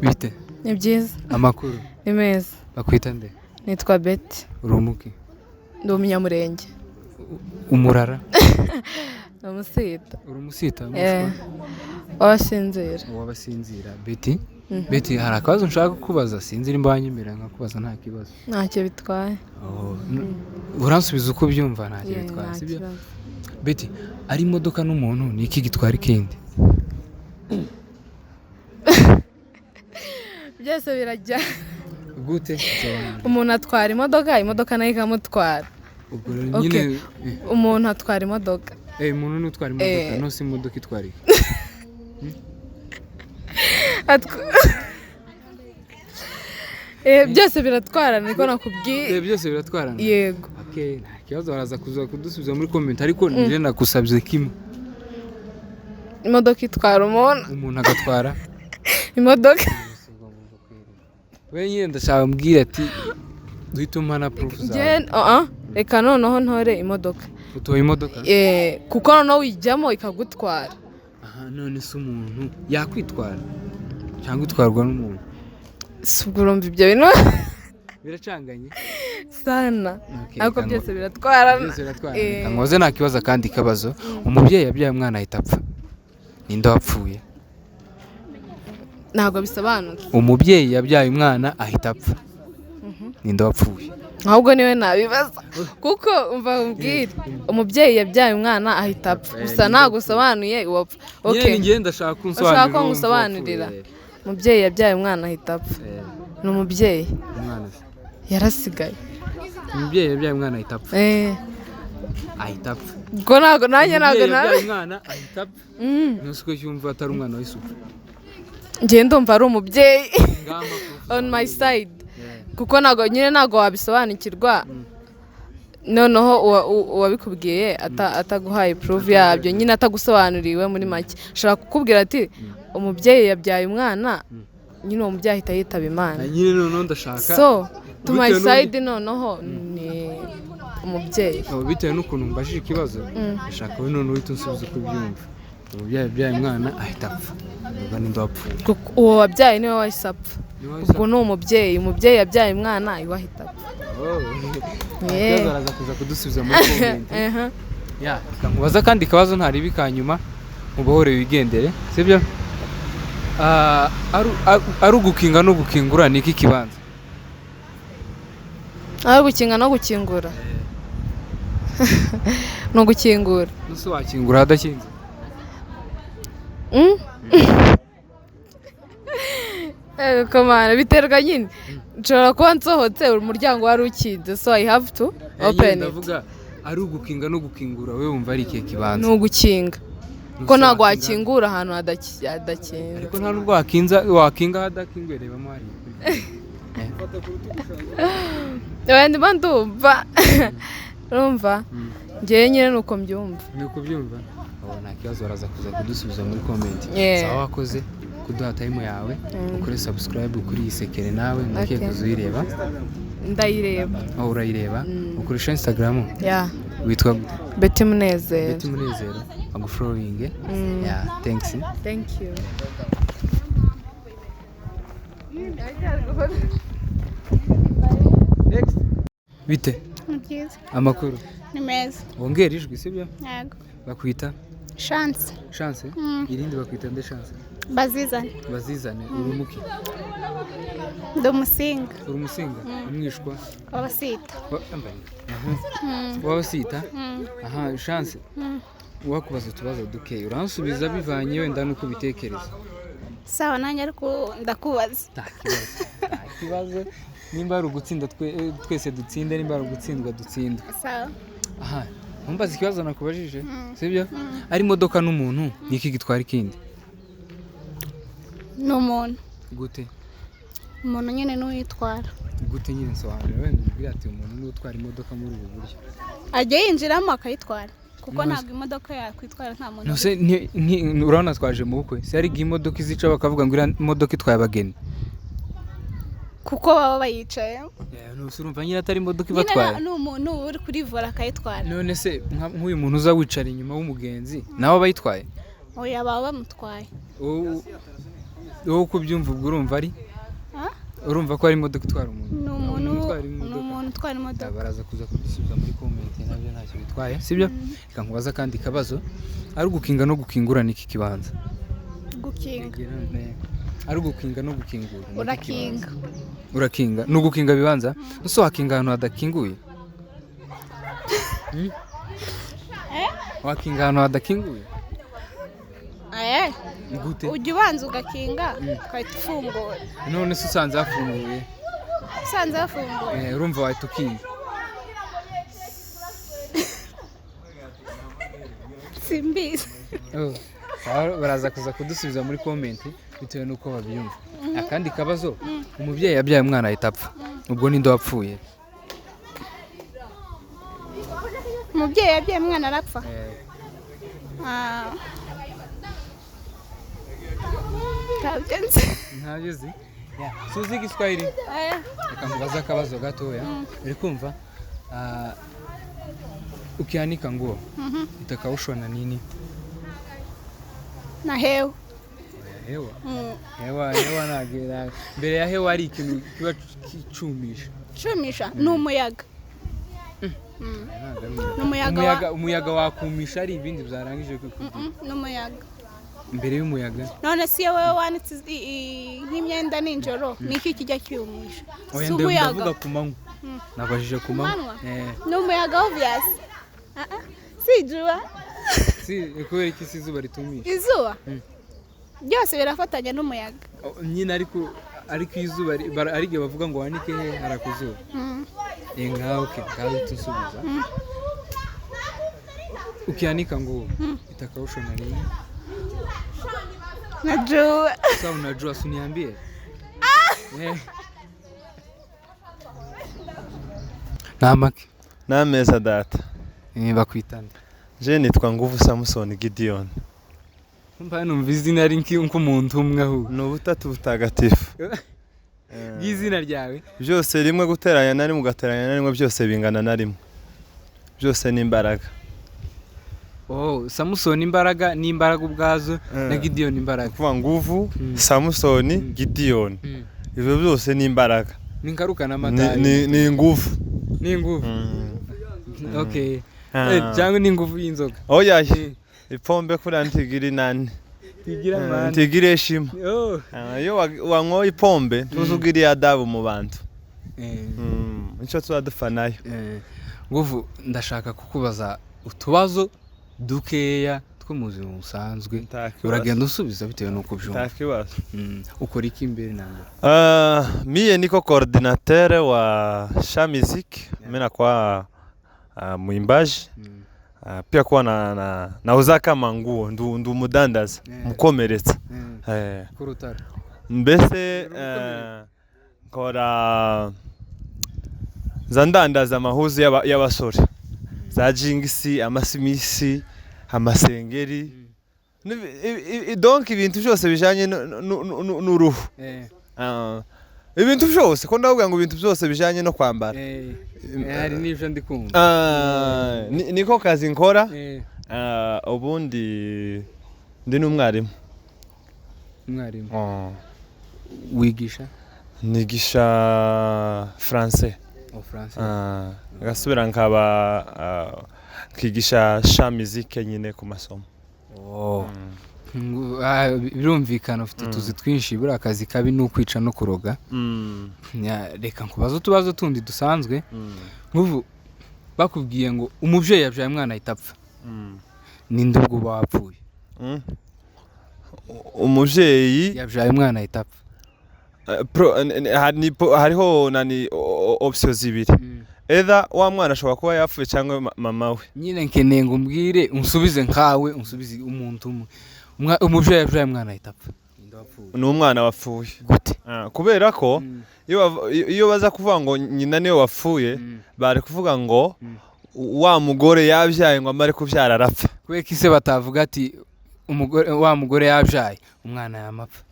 Bite? Ni byiza. Amakuru? Ni meza. Bakwita nde? Nitwa Betty. Urumuki? Ndi umunyamurenge. Umurara? Umusita. Urumusita? Wabasinzira. Wabasinzira. Betty? Betty, hari akabazo nshaka kukubaza, sinzi nimba wanyemera nkakubaza nta kibazo. Ntacyo bitwaye. Uransubiza uko byumva ntacyo bitwaye, sibyo? Betty, ari imodoka n'umuntu ni iki gitwara ikindi? Byose birajya. Gute? Umuntu atwara imodoka nayo ikamutwara. Umuntu atwara imodoka. Umuntu n'utwara imodoka, no si imodoka itwara iki? Byose biratwarana niko nakubwiye. Byose biratwarana. Yego. Okay, nta kibazo baraza kuza kudusubiza muri comment ariko nje nakusabye kimwe. Imodoka itwara umuntu agatwara imodoka. Wewe nyine ndashaka mbwira ati duhituma na proof zawe. Reka noneho ntore imodoka. Utoye imodoka? Kuko noneho wijyamo ikagutwara. None se umuntu yakwitwara cyangwa utwarwa n'umuntu? Subwo urumva ibyo bintu biracanganye sana. Ariko byose biratwarana. Nkoze nta kibazo kandi kabazo. Umubyeyi yabyaye umwana ahita apfa. Ninde wapfuye? Ntabwo bisobanutse. Umubyeyi yabyaye umwana ahita apfa. Ninde wapfuye? Ahubwo niwe nabibaza. Kuko umva umbwire, umubyeyi yabyaye umwana ahita apfa. Gusa ntabwo usobanuye uwapfa. Okay. Ngiye ndashaka kunsobanurira. Ushaka ko ngusobanurira. Umubyeyi yabyaye umwana ahita apfa. Ni umubyeyi. Umwana yarasigaye. Umubyeyi yabyaye umwana ahita apfa. Ahita apfa. Ubwo ntabwo nanjye ntabwo yabyaye umwana ahita apfa. Nusuko cyumva atari umwana w'isuku. Ngiye ndumva ari umubyeyi on my side. Kuko ntabwo wabisobanukirwa noneho uwabikubwiye ataguhaye proof yabyo, nyine atagusobanuriwe muri make. Shaka kukubwira ati umubyeyi yabyaye umwana, nyine uwo mubyeyi ahita yitaba Imana. Nyine noneho ndashaka. So to my side noneho ni umubyeyi. Bitewe n'ukuntu mbajije ikibazo, ndashaka we noneho uhita unsubiza uko byumva. Umubyeyi yabyaye umwana ahita apfa. Ubwo ninde wapfuye? Uwo wabyaye niwe wahise apfa. Ubwo ni umubyeyi yabyaye umwana iwe ahita apfa. Ikibazo araza kuza kudusubiza muri comment. Nkubaza kandi kabazo ntari bikanyuma mubohore wigendere, sibyo? Ari ugukinga no gukingura ni iki kibanza? Ari gukinga no gukingura. No gukingura. Nuse wakingura hadakinze? Komana biterwa nyine. Nshobora kuba nsohotse umuryango wari ukinze, so I have to open it. Ndavuga ari ugukinga no gukingura, wewe wumva ari ikihe kibanza? Ni ugukinga. Kuko ntabwo wakingura ahantu hadakinga. Ariko nta nubwo wakinga hadakinga, rebamo hari. Ndimo ndumva. Urumva? Ngiye nyine nuko mbyumva. Nuko byumva? Nta kibazo baraza kuza kudusubiza muri comment. Sawa, wakoze kuduha time yawe. Ukore subscribe kuri ISEKERENAWE, ndakiye kuzuyireba. Ndayireba. Urayireba? Ukoresha Instagram? Witwa Betty Munezero. Betty Munezero. Agufollowing. Thanks. Thank you. Next. Bite? Mkizi. Amakuru? Ni meza. Wongera ijwi, sibyo? Yego. Bakwita? Chance. Chance? Irindi bakwita nde Chance? Bazizane. Bazizane. Urumuki? Ndumusinga. Urumusinga? Umwishwa? Wabasita. Wabasita? Chance. Wakubaza utubazo duke, uransubiza bivanye wenda nuko bitekereza. Sawa, nanjye ariko ndakubaza. Nta kibazo. Nimba ari ugutsinda twese dutsinde, nimba ari ugutsindwa dutsinde. Sawa. Mumbaza ikibazo nakubajije, sibyo? Ari imodoka n'umuntu ni iki gitwara ikindi? Ni umuntu. Gute? Umuntu nyine n'uyitwara. Gute nyine nsobanura, wenda ubwira ati umuntu n'utwara imodoka muri ubu buryo. Ajya yinjiramo akayitwara. Kuko ntabwo imodoka yakwitwara nta muntu. Nose urabona twaje mu bukwe, se ari imodoka izica bakavuga ngo imodoka itwaye abageni. Kuko baba bayicaye. Nose urumva nyine atari imodoka ibatwaye. Ni umuntu uri kuri vola akayitwara. None se nk'uyu muntu uza wicara inyuma w'umugenzi nawe abayitwaye? Oya, baba bamutwaye. wowe uko ubyumva ubwo urumva ari urumva ko ari imodoka itwara umuntu ni umuntu utwara imodoka baraza kuza kubisubiza muri comment nabyo ntacyo bitwaye sibyo reka nkubaza kandi kabazo ari ugukinga no gukingura niki kibanza gukinga ari ugukinga no gukingura urakinga no gukinga bibanza nuso wakinga ahantu hadakinguye wakinga ahantu hadakinguye gute ujya ubanza ugakinga ukahita ufungura none se usanze hafunguye urumva wahita ukinga simbizi baraza kuza kudusubiza muri comment bitewe n'uko babyumva akandi kabazo umubyeyi yabyaye umwana ahita apfa ubwo ninde wapfuye umubyeyi yabyaye umwana arapfa ntabyo uzi suzi igiswahili reka mubaze akabazo gatoya uri kumva ukianika nguo itakaushwa na nini na hewa hewa nagera mbere ya hewa ari ikintu kiba kicumisha ni umuyaga umuyaga wakumisha ari ibindi byarangije n'umuyaga mbere y'umuyaga none si wowe wanitse nk'imyenda ninjoro niki kijya cyumisha si umuyaga ndavuga ku manywa nabajije ku manywa n'umuyaga obvious si izuba kubera iki si izuba ritumisha izuba byose birafatanya n'umuyaga nyine ariko izuba ari igihe bavuga ngo wanike he harakuzuba ngaho tusubiza ukianika nguo itakaushwa na nini najua sasa unajua usiniambie namaki nameza data bakwitana je nitwa Nguvu Samson Gideon mba numva izina ari nk'umuntu umwe aho ni ubutatu butagatifu bw'izina ryawe byose rimwe guteranya na rimwe ugateranya na rimwe byose bingana na rimwe byose ni imbaraga Samson imbaraga n'imbaraga ubwazo na Gideon imbaraga kuvuga Nguvu Samson Gideon ibyo byose ni imbaraga ningaruka n'amatari ni ingufu okay cyangwa ni ingufu y'inzoga oya ipombe kuri antigiri nani tigire shima yo wango ipombe tuzugiriye adabu mu bantu nicyo twadufanayo Nguvu ndashaka kukubaza utubazo dukeya two mu buzima busanzwe uragenda usubiza bitewe n'uko byumva takibazo ukora iki imbere nanjye mie niko coordinateur wa Sha Music mimi kwa muimbaji pia kwa nauza kama nguo ndu mudandaza mukomeretsa kurutara mbese nkora zandandaza amahuzu y'abasore za jingisi amasimisi amasengeri donc ibintu byose bijanye n'uruhu ibintu byose ko ndavuga ngo ibintu byose bijanye no kwambara hari n'ibyo ndi kumva niko kazi nkora ubundi ndi n'umwarimu wigisha nigisha français gasubira nkaba kigisha Sha Music nyine ku masomo birumvikana ufite utuzi twinshi buri akazi kabi n'ukwica no kuroga reka nkubaza utubazo tundi dusanzwe nk'ubu bakubwiye ngo umubyeyi yabyaye umwana ahita apfa ninde ubwo wapfuye umubyeyi yabyaye umwana ahita apfa hariho nani option zibiri either wa mwana ashobora kuba yapfuye cyangwa mama we nyine nkeneye ngo umbwire unsubize nkawe unsubize umuntu umwe umubyeyi yabyaye umwana ahita apfa ni umwana wapfuye gute kubera ko iyo baza kuvuga ngo nyina niwe wapfuye bari kuvuga ngo wa mugore yabyaye ngo amare kubyara arapfa kubera ko ise batavuga ati wa mugore yabyaye umwana yamapfa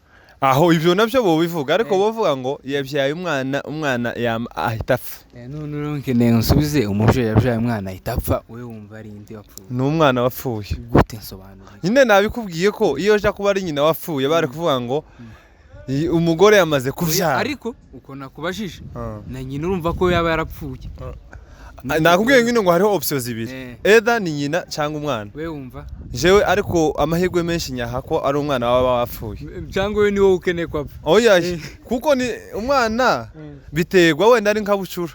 aho ibyo nabyo bo bivuga ariko bavuga ngo yabyaye umwana ahita apfa none nkeneye nsubize umubyeyi yabyaye umwana ahita apfa we wumva ari indi wapfuye ni umwana wapfuye gute nsobanura nyine nabikubwiye ko iyo aje kuba ari nyina wapfuye bari kuvuga ngo umugore yamaze kuvyara ariko uko nakubajije na nyina urumva ko yaba yarapfuye nakubwiye ngo hariho options zibiri either ni nyina cyangwa umwana we wumva jewe ariko amahirwe menshi nyaha ko ari umwana waba wapfuye cyangwa we ni wowe ukeneye kwapfa oya kuko ni umwana biterwa wenda ari nkabucura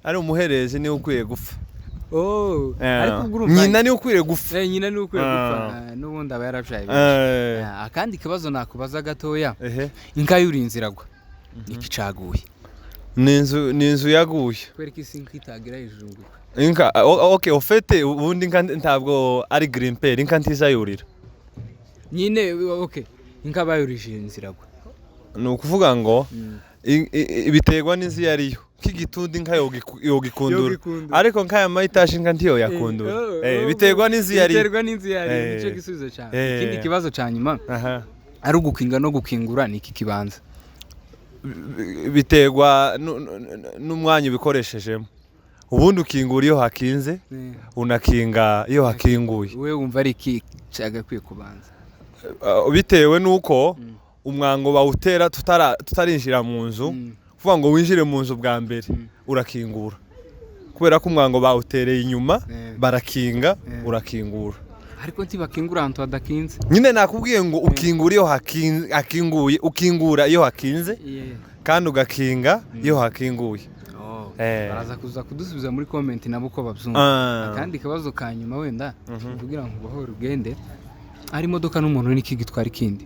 ari umuhereze niwe ukwiye gupfa ariko nyina niwe ukwiye gupfa nyina niwe ukwiye gupfa n'ubundi aba yarabyaye akandi kibazo nakubaza gatoya inka y'urinzi iragwa ikicaguye ni inzu yaguye kwereka isi inka itagira hejuru inka okay ofete ubundi inka ntabwo ari grimper inka ntiza yurira nyine okay inka bayurije inziragwa ni ukuvuga ngo biterwa n'inzu yariyo k'igitundi inka yogikundura ariko nk'aya mayitaje inka ntiyo yakundura biterwa n'inzu yariyo nicyo gisubizo cyane ikindi kibazo cya nyuma ari ugukinga no gukingura ni iki kibanza biterwa n'umwanya ubikoreshejeho ubundi ukingura iyo hakinze unakinga iyo hakinguye we wumva ari iki cyagakwiye kubanza bitewe n'uko umwango bawutera tutarinjira mu nzu kuvuga ngo winjire mu nzu bwa mbere urakingura kubera ko umwango bawutereye inyuma barakinga urakingura ariko ntibakingura ahantu hadakinze nyine nakubwiye ngo ukingura iyo hakinguye ukingura iyo hakinze kandi ugakinga iyo hakinguye baraza kuza kudusubiza muri comment nabo uko babyumva kandi ikibazo ka nyuma wenda kugira ngo ubohore ugende ari imodoka n'umuntu n'iki gitwara ikindi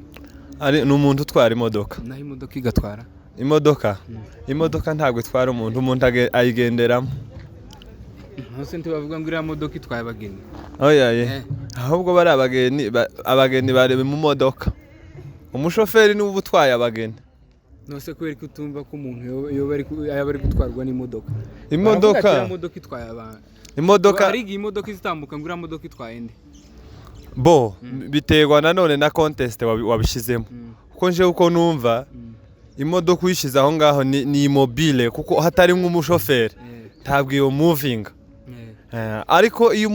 ni umuntu utwara imodoka naho imodoka igatwara imodoka ntabwo itwara umuntu ayigenderamo hose ntibavuga ngo iriya modoka itwaye abageni oya ahubwo bari abageni barebe mu modoka umushoferi niwe uba utwaye abageni nose kubera ko utumva ko umuntu yaba ari gutwarwa n'imodoka imodoka itwaye abantu hari igihe imodoka izitambuka ngo iriya modoka itwaye indi biterwa nanone na contest wabishizemo kuko nje uko numva imodoka uyishize aho ngaho ni immobile kuko hatari nk'umushoferi ntabwo iyo moving ariko iyo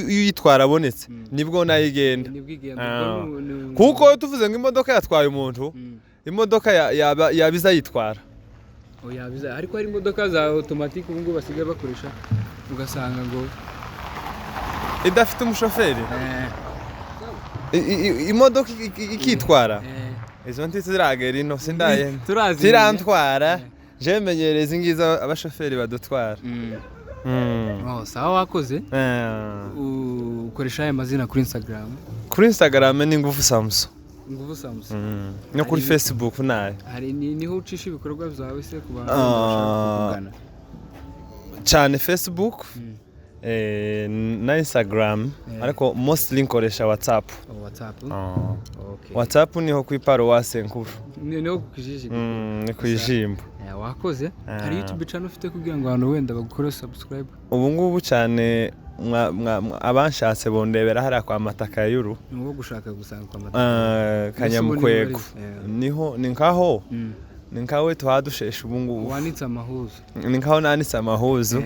uyitwara abonetse nibwo nayigenda kuko tuvuze ngo imodoka yatwaye umuntu imodoka yabiza yitwara ariko hari imodoka za automatic ubu ngubu basigaye bakoresha ugasanga ngo idafite umushoferi imodoka ikitwara izo ntisi ziragera ino sindaye zirantwara je menyereza ingiza abashoferi badutwara sawa wakoze ukoresha aya mazina kuri Instagram ni nguvu Samson no kuri Facebook nayo hari niho ucisha ibikorwa byawe se ku bantu bashaka kugana cyane Facebook na Instagram ariko mostly nkoresha WhatsApp WhatsApp niho ku iparuwase nkuru niho kukijiji ni kwijimbo wakoze hari YouTube channel ufite kugira ngo abantu wenda bagukore subscribe ubu ngubu cyane abanshatse bondebera hari kwa mataka yuru nuwo gushaka gusanga kwa mataka kanyamukwego niho ninkaho ninkawe twadushesha ubu ngubu wanitse amahuzo ninkaho nanitse amahuzo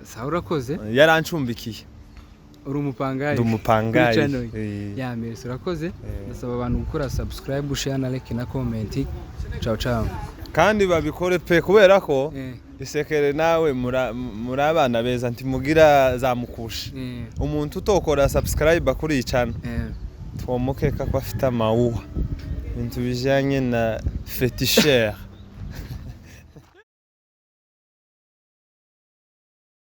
sawa urakoze yarancumbikiye uri umupangayi ya mbese urakoze ndasaba abantu gukora subscribe share na like na comment ciao kandi babikore pe kubera ko isekere nawe muri abana beza ntimugira zamukusha umuntu utokora subscribe kuri icana twomukeka ko afite amawuha ibintu bijanye na fetisher